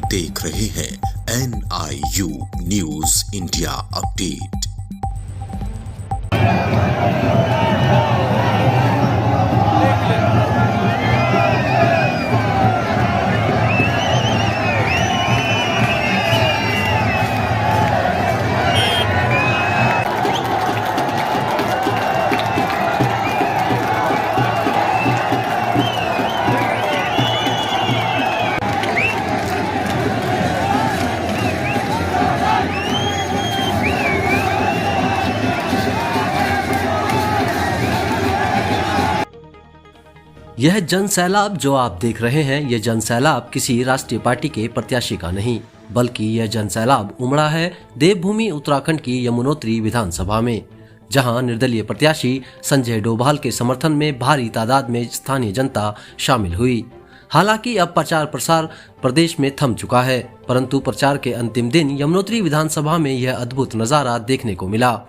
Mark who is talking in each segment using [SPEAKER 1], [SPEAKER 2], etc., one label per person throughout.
[SPEAKER 1] आप देख रहे हैं NIU न्यूज इंडिया अपडेट।
[SPEAKER 2] यह जन सैलाब जो आप देख रहे हैं, यह जन सैलाब किसी राष्ट्रीय पार्टी के प्रत्याशी का नहीं, बल्कि यह जन सैलाब उमड़ा है देवभूमि उत्तराखंड की यमुनोत्री विधानसभा में, जहां निर्दलीय प्रत्याशी संजय डोभाल के समर्थन में भारी तादाद में स्थानीय जनता शामिल हुई। हालांकि अब प्रचार प्रसार प्रदेश में थम चुका है, परंतु प्रचार के अंतिम दिन यमुनोत्री विधानसभा में यह अद्भुत नजारा देखने को मिला।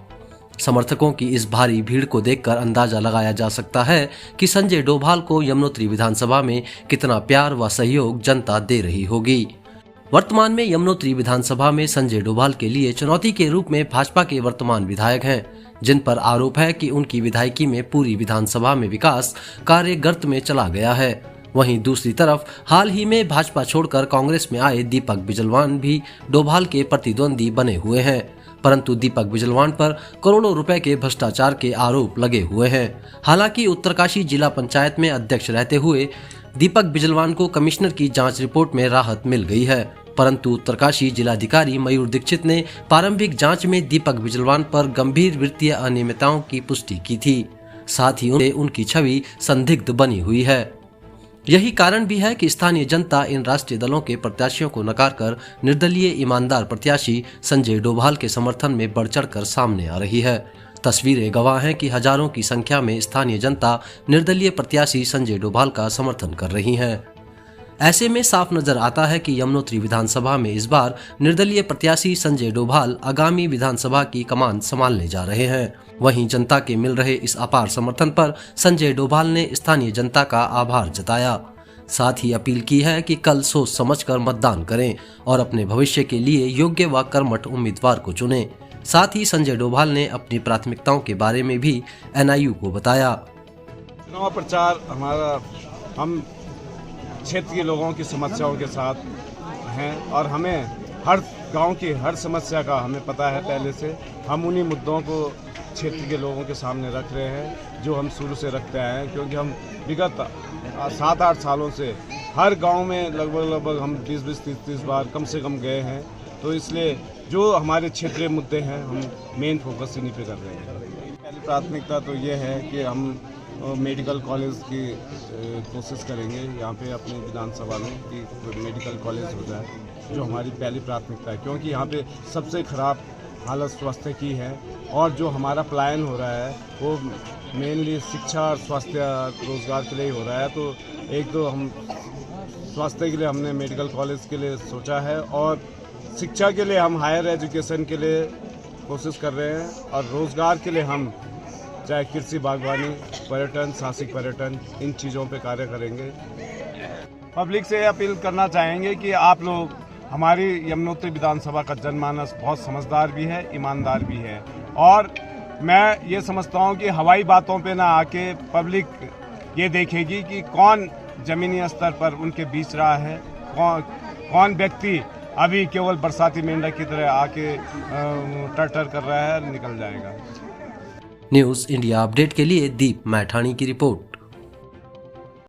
[SPEAKER 2] समर्थकों की इस भारी भीड़ को देखकर अंदाजा लगाया जा सकता है कि संजय डोभाल को यमुनोत्री विधानसभा में कितना प्यार व सहयोग जनता दे रही होगी। वर्तमान में यमुनोत्री विधानसभा में संजय डोभाल के लिए चुनौती के रूप में भाजपा के वर्तमान विधायक हैं, जिन पर आरोप है कि उनकी विधायकी में पूरी विधानसभा में विकास कार्य गर्त में चला गया है। वहीं दूसरी तरफ हाल ही में भाजपा छोड़कर कांग्रेस में आए दीपक बिजलवान भी डोभाल के प्रतिद्वंदी बने हुए हैं, परंतु दीपक बिजलवान पर करोड़ों रुपए के भ्रष्टाचार के आरोप लगे हुए हैं। हालांकि उत्तरकाशी जिला पंचायत में अध्यक्ष रहते हुए दीपक बिजलवान को कमिश्नर की जांच रिपोर्ट में राहत मिल गई है, परंतु उत्तरकाशी जिलाधिकारी मयूर दीक्षित ने प्रारंभिक जांच में दीपक बिजलवान पर गंभीर वित्तीय अनियमितताओं की पुष्टि की थी। साथ ही उनकी छवि संदिग्ध बनी हुई है। यही कारण भी है कि स्थानीय जनता इन राष्ट्रीय दलों के प्रत्याशियों को नकार कर निर्दलीय ईमानदार प्रत्याशी संजय डोभाल के समर्थन में बढ़ चढ़कर सामने आ रही है। तस्वीरें गवाह हैं कि हजारों की संख्या में स्थानीय जनता निर्दलीय प्रत्याशी संजय डोभाल का समर्थन कर रही है। ऐसे में साफ नजर आता है कि यमुनोत्री विधानसभा में इस बार निर्दलीय प्रत्याशी संजय डोभाल आगामी विधानसभा की कमान संभालने जा रहे हैं। वहीं जनता के मिल रहे इस अपार समर्थन पर संजय डोभाल ने स्थानीय जनता का आभार जताया। साथ ही अपील की है कि कल सोच समझकर मतदान करें और अपने भविष्य के लिए योग्य व कर्मठ उम्मीदवार को चुनें। साथ ही संजय डोभाल ने अपनी प्राथमिकताओं के बारे में भी NIU को बताया।
[SPEAKER 3] चुनाव प्रचार हमारा, हम क्षेत्र के लोगों की समस्याओं के साथ हैं और हमें हर गांव की हर समस्या का हमें पता है पहले से। हम उन्हीं मुद्दों को क्षेत्र के लोगों के सामने रख रहे हैं जो हम शुरू से रखते आए हैं, क्योंकि हम विगत 7-8 सालों से हर गांव में लगभग हम 20-30 बार कम से कम गए हैं। तो इसलिए जो हमारे क्षेत्रीय मुद्दे हैं हम मेन फोकस इन्हीं पे कर रहे हैं। पहली प्राथमिकता तो ये है कि हम मेडिकल कॉलेज की कोशिश करेंगे यहाँ पे अपने विधानसभा में कि मेडिकल कॉलेज हो जाए, जो हमारी पहली प्राथमिकता है, क्योंकि यहाँ पे सबसे ख़राब हालत स्वास्थ्य की है और जो हमारा पलायन हो रहा है वो मेनली शिक्षा और स्वास्थ्य रोजगार के लिए हो रहा है। तो एक तो हम स्वास्थ्य के लिए हमने मेडिकल कॉलेज के लिए सोचा है और शिक्षा के लिए हम हायर एजुकेशन के लिए कोशिश कर रहे हैं और रोजगार के लिए हम चाहे कृषि, बागवानी, पर्यटन, साहसिक पर्यटन, इन चीज़ों पे कार्य करेंगे। पब्लिक से अपील करना चाहेंगे कि आप लोग, हमारी यमुनोत्री विधानसभा का जनमानस बहुत समझदार भी है, ईमानदार भी है और मैं ये समझता हूँ कि हवाई बातों पे ना आके पब्लिक ये देखेगी कि कौन ज़मीनी स्तर पर उनके बीच रहा है, कौन व्यक्ति अभी केवल बरसाती मेंढक की तरह आके टर कर रहा है, निकल जाएगा।
[SPEAKER 2] न्यूज इंडिया अपडेट के लिए दीप मैठाणी की रिपोर्ट।